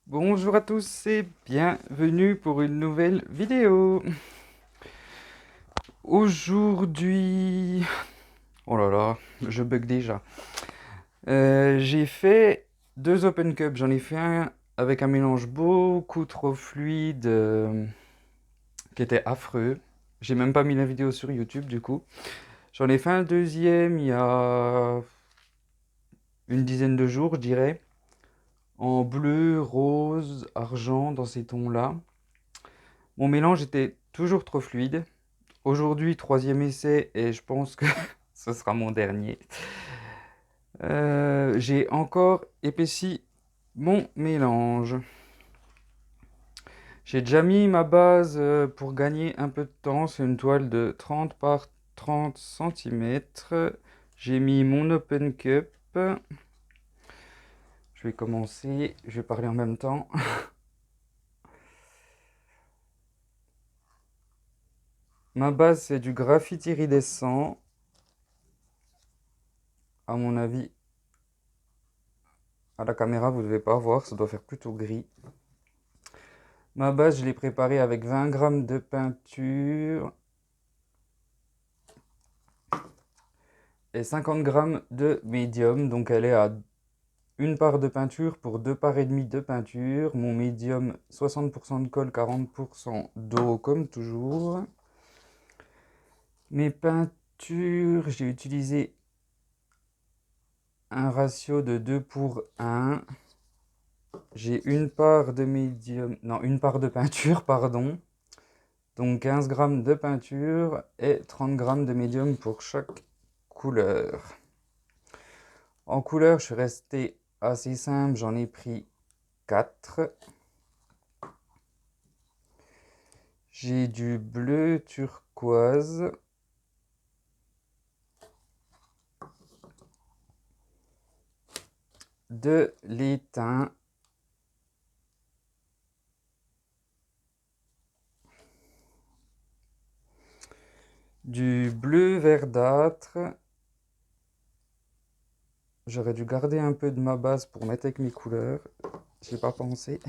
Bonjour à tous et bienvenue pour une nouvelle vidéo. Aujourd'hui... Oh là là, je bug déjà. J'ai fait deux Open Cup. J'en ai fait un avec un mélange beaucoup trop fluide qui était affreux. J'ai même pas mis la vidéo sur YouTube du coup. J'en ai fait un deuxième il y a une dizaine de jours, je dirais. En bleu, rose, argent, dans ces tons-là. Mon mélange était toujours trop fluide. Aujourd'hui, troisième essai, et je pense que ce sera mon dernier. J'ai encore épaissi mon mélange. J'ai déjà mis ma base pour gagner un peu de temps. C'est une toile de 30 par 30 cm. J'ai mis mon Open Cup. Je vais commencer, je vais parler en même temps. Ma base, c'est du graphite iridescent. À mon avis, à la caméra, vous ne devez pas voir, ça doit faire plutôt gris. Ma base, je l'ai préparée avec 20 grammes de peinture et 50 grammes de médium. Donc elle est à une part de peinture pour deux parts et demie de peinture. Mon médium, 60% de colle, 40% d'eau comme toujours. Mes peintures, j'ai utilisé un ratio de 2 pour 1. J'ai une part de médium, non, une part de peinture, pardon. Donc 15 grammes de peinture et 30 grammes de médium pour chaque couleur. En couleur, je suis resté assez simple, j'en ai pris 4. J'ai du bleu turquoise, de l'étain, du bleu verdâtre. J'aurais dû garder un peu de ma base pour mettre avec mes couleurs. J'y ai pas pensé.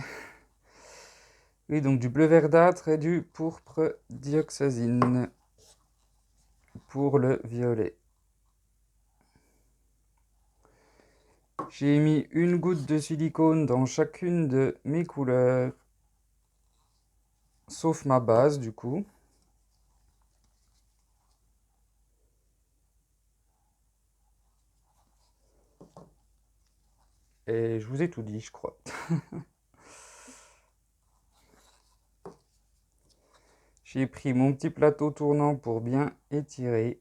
Oui, donc du bleu verdâtre et du pourpre dioxazine pour le violet. J'ai mis une goutte de silicone dans chacune de mes couleurs, sauf ma base du coup. Et je vous ai tout dit, je crois. J'ai pris mon petit plateau tournant pour bien étirer.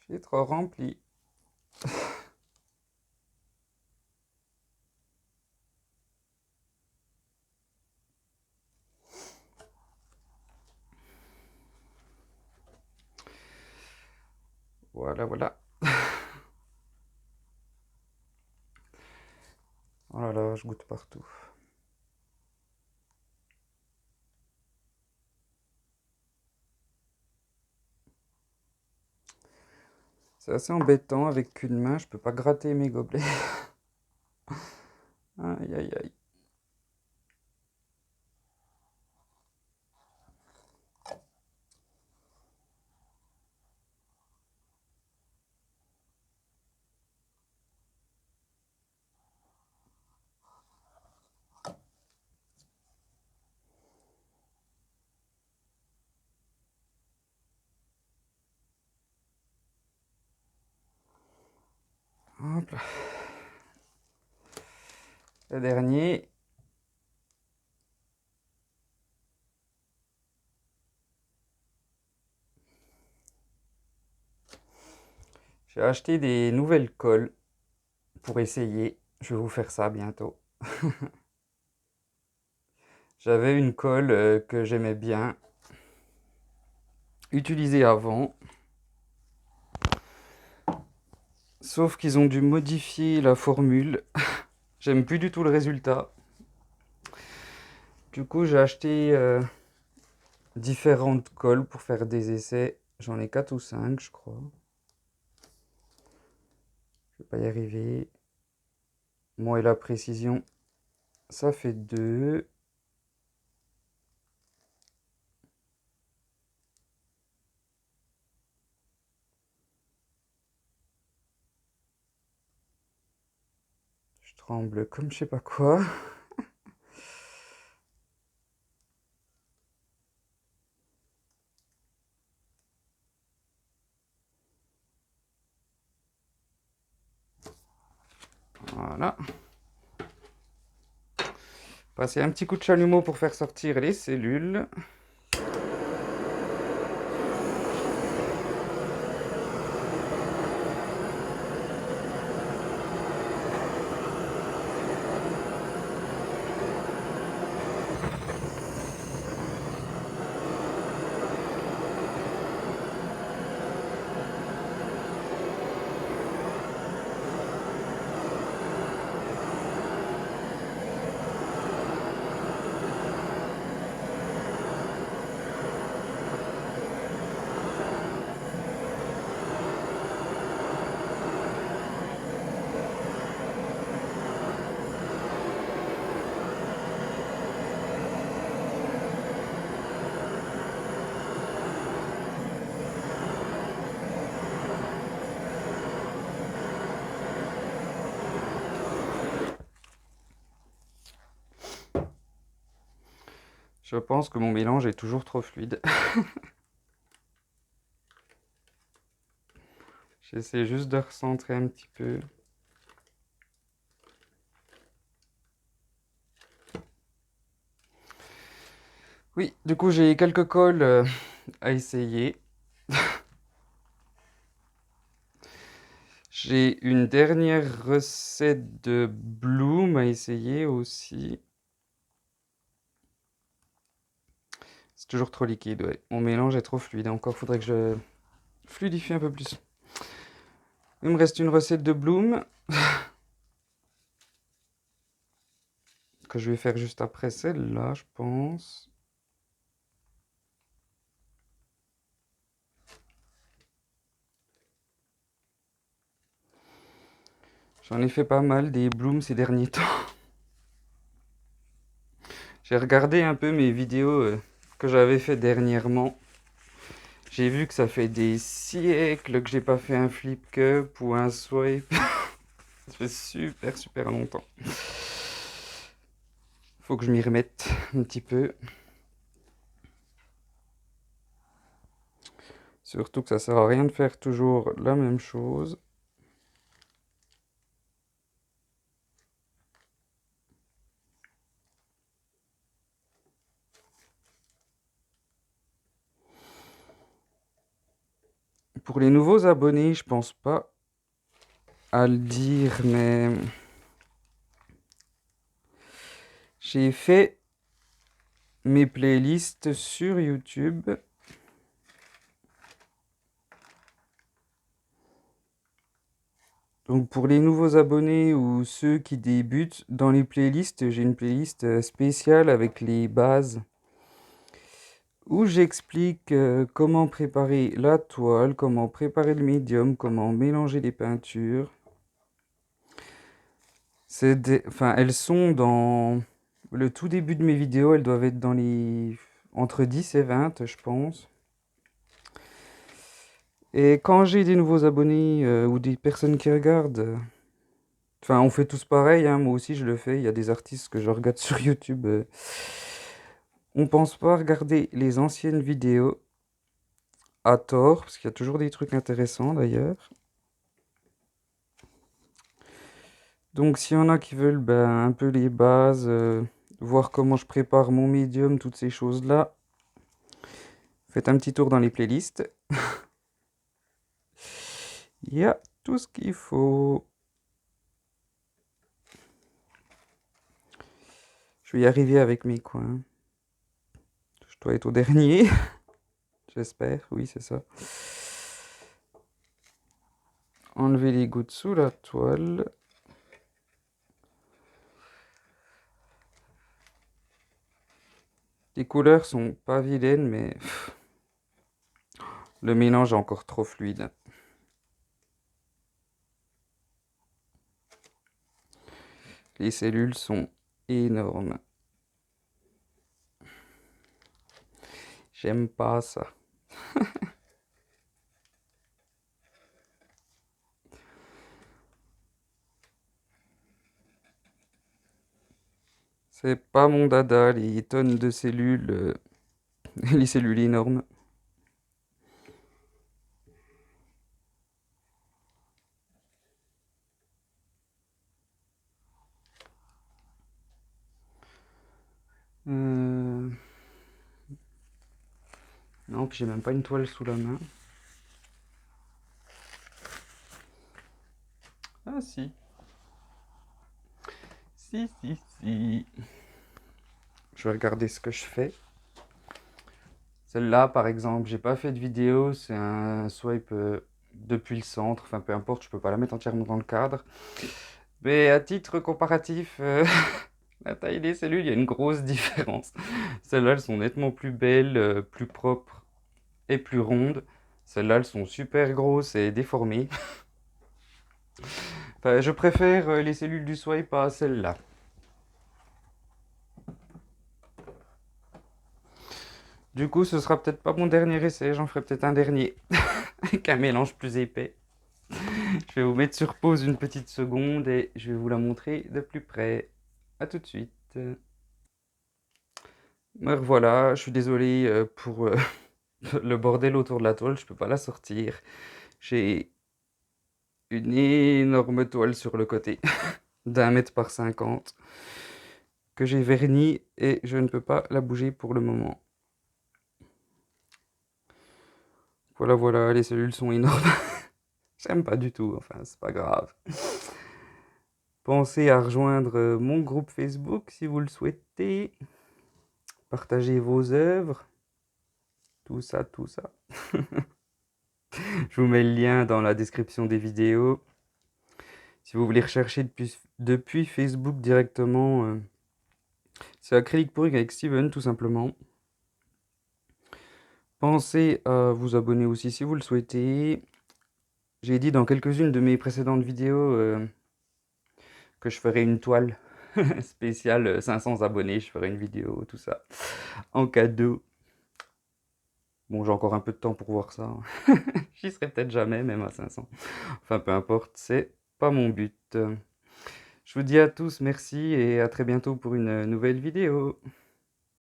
J'ai trop rempli. Voilà, voilà. Oh là là, je goûte partout. C'est assez embêtant avec qu'une main, je peux pas gratter mes gobelets. Aïe aïe aïe. Hop là. Le dernier. J'ai acheté des nouvelles colles pour essayer. Je vais vous faire ça bientôt. J'avais une colle que j'aimais bien, utilisée avant. Sauf qu'ils ont dû modifier la formule. J'aime plus du tout le résultat. Du coup, j'ai acheté différentes colles pour faire des essais. J'en ai 4 ou 5, je crois. Je vais pas y arriver. Moi et la précision, ça fait 2. Je tremble comme je sais pas quoi. Voilà. Passer un petit coup de chalumeau pour faire sortir les cellules. Je pense que mon mélange est toujours trop fluide. J'essaie juste de recentrer un petit peu. Oui, du coup j'ai quelques cols à essayer. J'ai une dernière recette de Bloom à essayer aussi. C'est toujours trop liquide, ouais. Mon mélange est trop fluide. Encore faudrait que je fluidifie un peu plus. Il me reste une recette de Bloom que je vais faire juste après celle-là, je pense. J'en ai fait pas mal des Bloom ces derniers temps. J'ai regardé un peu mes vidéos que j'avais fait dernièrement. J'ai vu que ça fait des siècles que j'ai pas fait un flip cup ou un swipe. Ça fait super super longtemps. Faut que je m'y remette un petit peu. Surtout que ça sert à rien de faire toujours la même chose. Pour les nouveaux abonnés, je pense pas à le dire, mais j'ai fait mes playlists sur YouTube. Donc pour les nouveaux abonnés ou ceux qui débutent, dans les playlists, j'ai une playlist spéciale avec les bases où j'explique comment préparer la toile, comment préparer le médium, comment mélanger les peintures. Enfin, elles sont dans le tout début de mes vidéos, elles doivent être dans les entre 10 et 20, je pense. Et quand j'ai des nouveaux abonnés ou des personnes qui regardent, enfin, on fait tous pareil, hein, moi aussi je le fais. Il y a des artistes que je regarde sur YouTube. On pense pas regarder les anciennes vidéos à tort, parce qu'il y a toujours des trucs intéressants d'ailleurs. Donc s'il y en a qui veulent ben, un peu les bases, voir comment je prépare mon médium, toutes ces choses-là, faites un petit tour dans les playlists. Il y a tout ce qu'il faut. Je vais y arriver avec mes coins. Je dois être au dernier. J'espère, oui c'est ça. Enlever les gouttes sous la toile. Les couleurs sont pas vilaines, mais Le mélange est encore trop fluide. Les cellules sont énormes. J'aime pas ça. C'est pas mon dada, les tonnes de cellules, les cellules énormes. Euh, Non, puis j'ai même pas une toile sous la main. Ah si. Si, si, si. Je vais regarder ce que je fais. Celle-là, par exemple, j'ai pas fait de vidéo, c'est un swipe depuis le centre, enfin peu importe, je peux pas la mettre entièrement dans le cadre. Mais à titre comparatif, la taille des cellules, il y a une grosse différence. Celles-là, elles sont nettement plus belles, plus propres et plus rondes. Celles-là, elles sont super grosses et déformées. Enfin, je préfère les cellules du swipe à celles-là. Du coup, ce sera peut-être pas mon dernier essai, j'en ferai peut-être un dernier, avec un mélange plus épais. Je vais vous mettre sur pause une petite seconde et je vais vous la montrer de plus près. A tout de suite. Me revoilà, je suis désolé pour le bordel autour de la toile, je peux pas la sortir. J'ai une énorme toile sur le côté, d'1 mètre par 50, que j'ai verni et je ne peux pas la bouger pour le moment. Voilà, voilà, les cellules sont énormes. J'aime pas du tout, enfin, c'est pas grave. Pensez à rejoindre mon groupe Facebook si vous le souhaitez. Partagez vos œuvres. Tout ça, tout ça. Je vous mets le lien dans la description des vidéos. Si vous voulez rechercher depuis Facebook directement, c'est Acrylique Pourri avec Steven, tout simplement. Pensez à vous abonner aussi si vous le souhaitez. J'ai dit dans quelques-unes de mes précédentes vidéos que je ferai une toile spéciale 500 abonnés. Je ferai une vidéo, tout ça, en cadeau. Bon, j'ai encore un peu de temps pour voir ça. J'y serai peut-être jamais, même à 500. Enfin, peu importe, c'est pas mon but. Je vous dis à tous merci et à très bientôt pour une nouvelle vidéo.